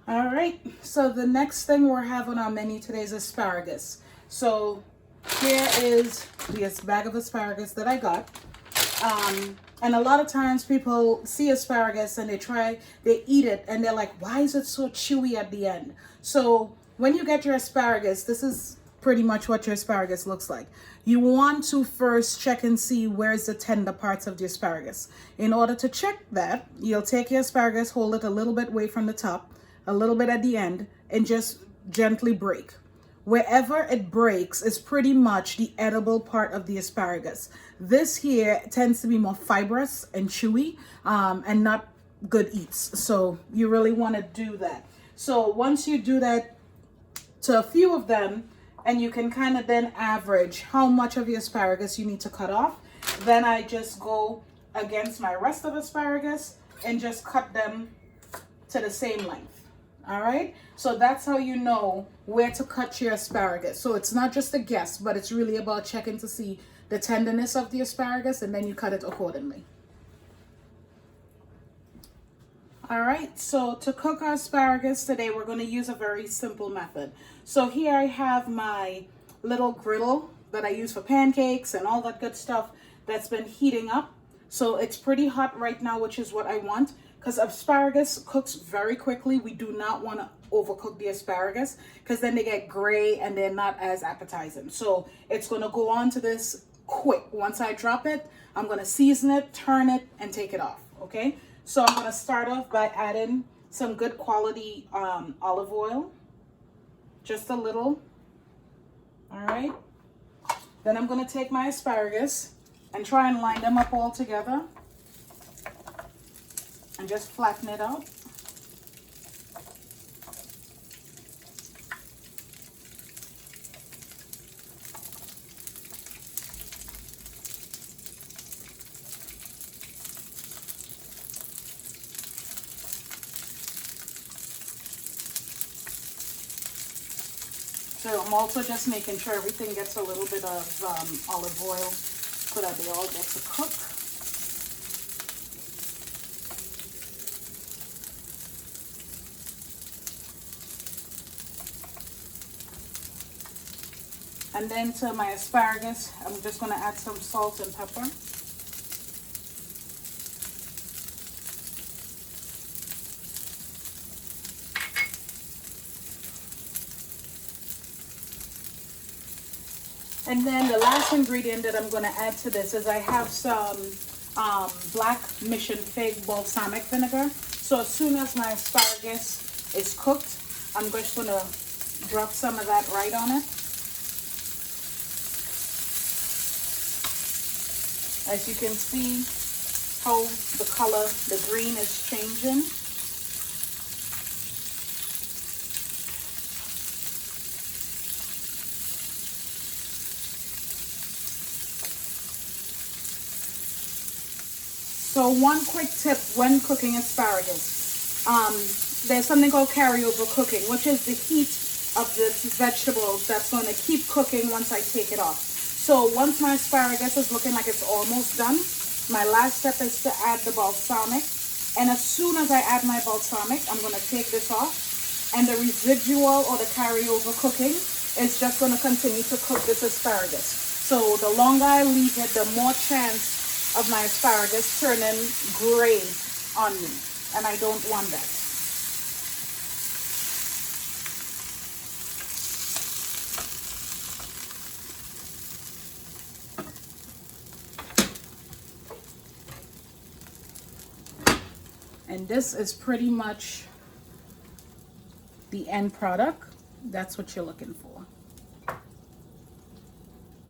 All right, so the next thing we're having on our menu today is asparagus. So here is this bag of asparagus that I got. And a lot of times people see asparagus and they eat it and they're like, why is it so chewy at the end? So when you get your asparagus, this is pretty much what your asparagus looks like. You want to first check and see where's the tender parts of the asparagus. In order to check that, you'll take your asparagus, hold it a little bit away from the top, a little bit at the end, and just gently break. Wherever it breaks is pretty much the edible part of the asparagus. This here tends to be more fibrous and chewy and not good eats. So you really want to do that. So once you do that to a few of them, and you can kind of then average how much of your asparagus you need to cut off, then I just go against my rest of asparagus and just cut them to the same length. All right, so that's how you know where to cut your asparagus. So it's not just a guess, but it's really about checking to see the tenderness of the asparagus, and then you cut it accordingly. All right, so to cook our asparagus today, we're going to use a very simple method. So here I have my little griddle that I use for pancakes and all that good stuff that's been heating up. So it's pretty hot right now, which is what I want, because asparagus cooks very quickly. We do not want to overcook the asparagus because then they get gray and they're not as appetizing. So it's going to go on to this quick. Once I drop it, I'm going to season it, turn it, and take it off. Okay, so I'm going to start off by adding some good quality olive oil, just a little. All right, then I'm going to take my asparagus and try and line them up all together and just flatten it out. So I'm also just making sure everything gets a little bit of olive oil so that they all get to cook. And then to my asparagus, I'm just going to add some salt and pepper. And then the last ingredient that I'm going to add to this is I have some black mission fig balsamic vinegar. So as soon as my asparagus is cooked, I'm just going to drop some of that right on it. As you can see how the color, the green is changing. So one quick tip when cooking asparagus, there's something called carryover cooking, which is the heat of the vegetables that's going to keep cooking once I take it off. So once my asparagus is looking like it's almost done, my last step is to add the balsamic. And as soon as I add my balsamic, I'm going to take this off. And the residual or the carryover cooking is just going to continue to cook this asparagus. So the longer I leave it, the more chance of my asparagus turning gray on me, and I don't want that. And this is pretty much the end product. That's what you're looking for.